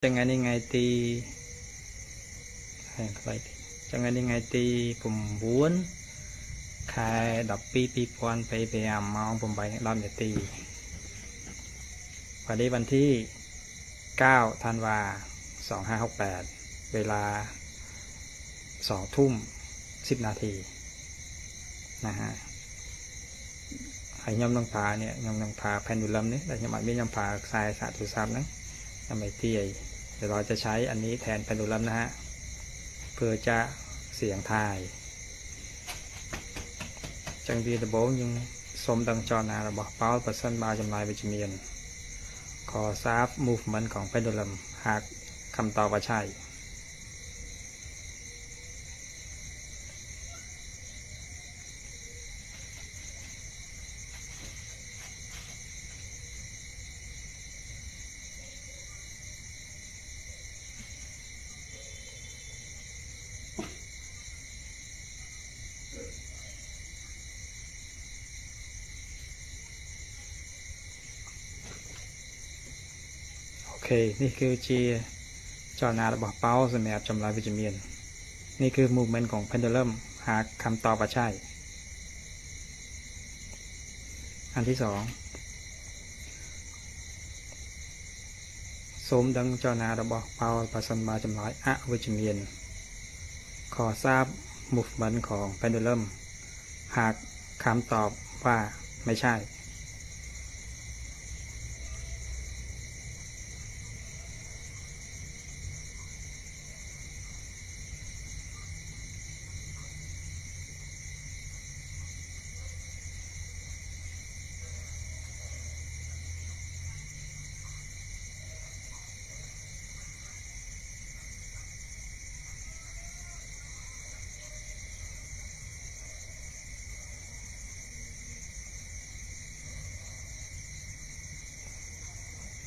Jangan ingai ti hàng vậy Jangan ingai ti pembuan khai đọc pi pi ponไปพยายามมองผมไปรอบตีวันนี้วันที่9 ธันวาคม 2568เวลา2 ทุ่ม 10 นาทีนะฮะไอ้ยมน้องผาเนี่ยยมน้องผาแพนดูลัมนี่แต่ยังไม่ยมผาทรายสาธุซับนะทำไมเตี้ยเดี๋ยวเราจะใช้อันนี้แทนแพนดูลัมนะฮะเพื่อจะเสียงทายจังดีตะโบยังสมดังจอนาระบบเป้าเปอร์เซ็นต์บาจำลายวิจเมียนขอทราบ movement ของเพนดูลัมหากคำตอบว่าใช่โอเคนี่คือจีจอนาระบบเป้าสำหรับจำลายวิจเมียนนี่คือ movement ของเพนดูลัมหากคำตอบว่าใช่อันที่สองสมดังจอนาระบบเป้าประสันบาจำลายอวิจเมียนขอทราบ movement ของเพนดูลัมหากคำตอบว่าไม่ใช่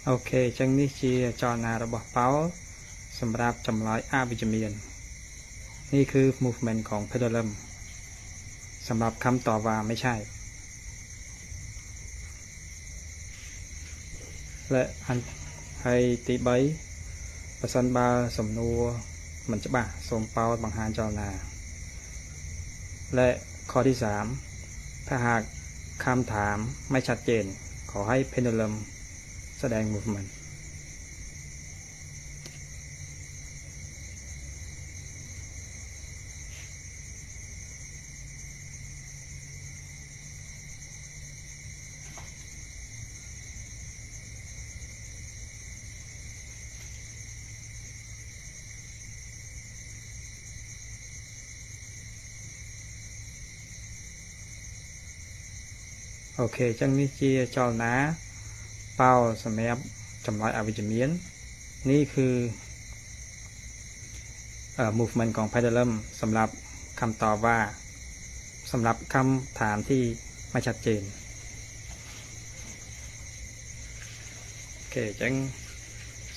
โอเคจังนี้จีจอนาระบบเป้าสำหรับจำลายอวิจเมียนนี่คือ movement ของเพนดูลัมสำหรับคำตอบว่าไม่ใช่และอันให้ตีใบประสันบาสมนัวมันจะบ่าสมเป้าบางหารจอนาและข้อที่3ถ้าหากคำถามไม่ชัดเจนขอให้เพนดูลัมแสดง movement โอเคจังนี้จีจอนาเป้าสำหรับจำลายอวิจเมียนนี่คือmovement ของเพนดูลัมสำหรับคำตอบว่าสำหรับคำถามที่ไม่ชัดเจนโอเคจัง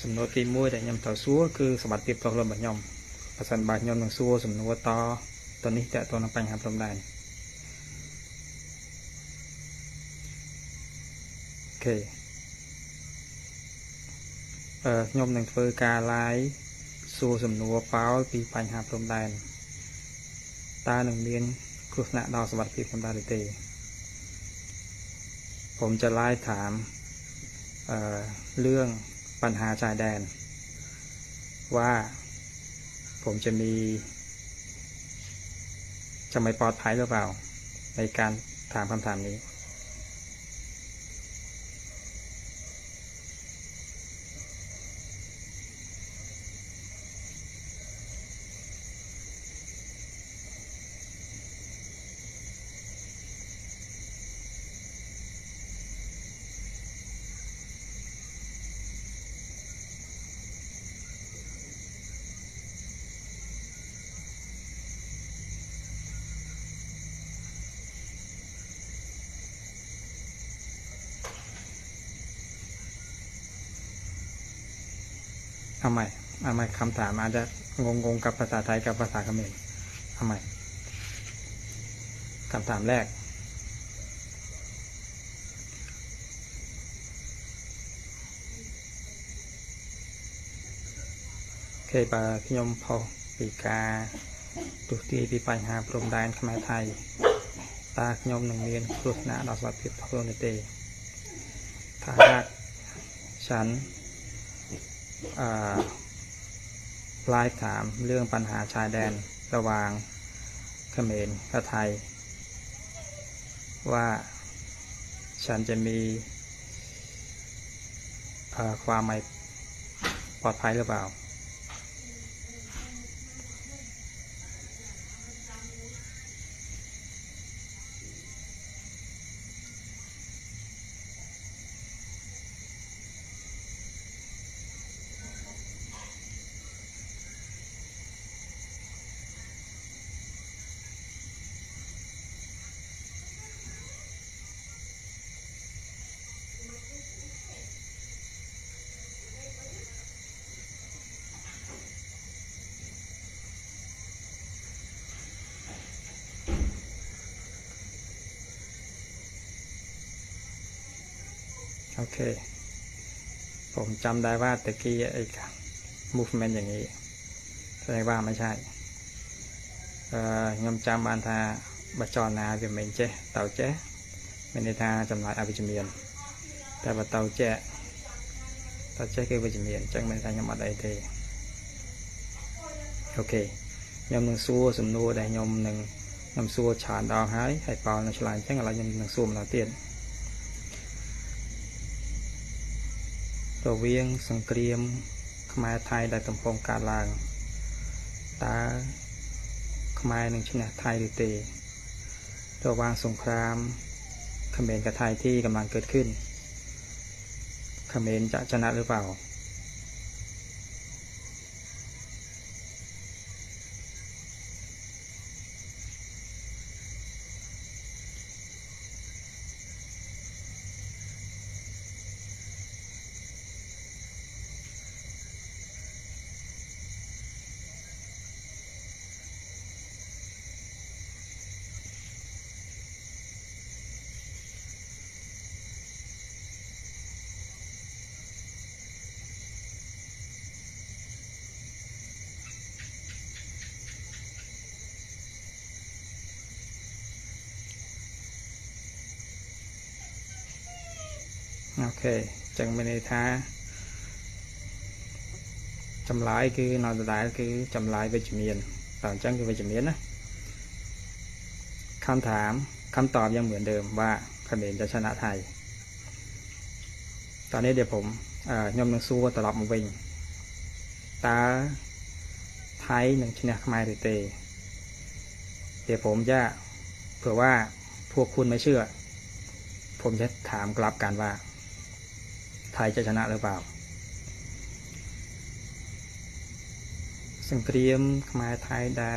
สำนวนที่มวยแต่ยำต่อซัวคือสมบัติเปรียบตัวลมแบบยำประสานบาดยำหนังซัวสำนวนต่อตัวนี้แต่ตัวนักปัญหาพรมได้โอเคยมหนังเฟอร์กาไลซัวสำนวนเป้าปีปัญหาพรมได้ตาหนึ่งเรียนครุษณะดาวสวัสดิ์พิพมดาลิเตผมจะไล่ถามเรื่องปัญหาชายแดนว่าผมจะไม่ปลอดภัยหรือเปล่าในการถามคำถามนี้เอาใหม่คำถามอาจจะงงกับภาษาไทยกับภาษาเขมรเอาใหม่คำถามแรก ผ เคยบาขยมพอปีกาตุตีปีปัญหาพรมแดนขมาไทยตาขยมหนึ่งเมียนครุฑนาดอกสัตว์ผิดพลนเตถ้าหากฉันไล่ถามเรื่องปัญหาชายแดนระหว่างเขมรกับไทยว่าฉันจะมีความไม่ปลอดภัยหรือเปล่าโอเคผมจำได้ว่าตะกี้ไอ้ movement อย่างนี้แสดงว่าไม่ใช่ยมจำบานทาบัจจรนาเวียนเมนเจเต่าเจเป็นในทางจำลายอวิจเมียนแต่บัเต่าเจคือวิจเมียนจังเป็นทางยมอะไรเทโอเคยมหนึ่งสู้สมนูได้ยมหนึ่งยมสู้ฉานดาวหายให้เป่าในฉลาดจังอะไรยมหนึ่งสู้มาเตียนตัวเวียงสังเกรียมขมายไทยได้กำปองการลางตาขมายหนึ่งชนะไทยหรือเตตัววางสงครามเขมรกับไทยที่กำลังเกิดขึ้นเขมรจะชนะหรือเปล่าโอเคจังเป็นในท่าจำลายคือนอนตายคือจำลายวิจเมียนตอนจังคือวิจเมียนนะคำถามคำตอบยังเหมือนเดิมว่าเขมรจะชนะไทยตอนนี้เดี๋ยวผมยมหนึ่งสู้ตลอดมาวิ่งตาไทยหนึ่งชนะขมายหรือเตเดี๋ยวผมจะเผื่อว่าพวกคุณไม่เชื่อผมจะถามกลับกันว่าไทยจะชนะหรือเปล่าสังเกรียมขมายไทยได้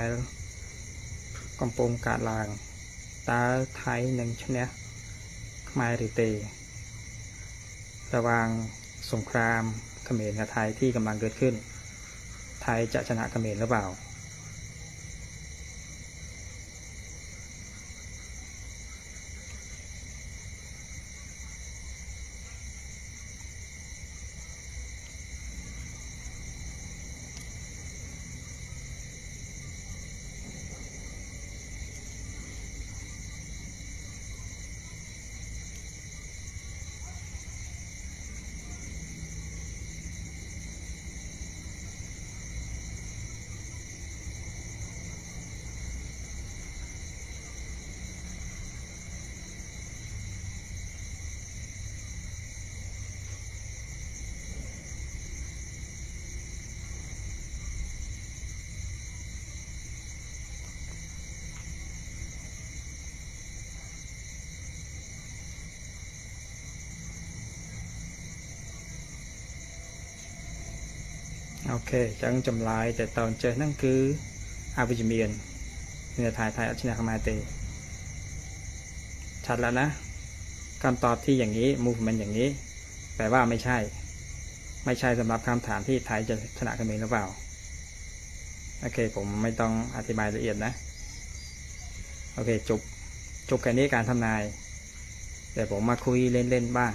กำปงการลางตาไทยหนึ่งชนะขมายหรือเตระหว่างสงครามเขมรกับไทยที่กำลังเกิดขึ้นไทยจะชนะเขมรหรือเปล่าโอเคจังจำลายแต่ตอนเจอนั่นคืออาวิจเมียนเนื้อไทยชนะขมายเตชัดแล้วนะคำตอบที่อย่างนี้ movement อย่างนี้แปลว่าไม่ใช่สำหรับคำถามที่ไทยจะชนะเขมรหรือเปล่าโอเคผมไม่ต้องอธิบายละเอียดนะโอเคจบแค่นี้การทำนายเดี๋ยวผมมาคุยเล่นๆบ้าง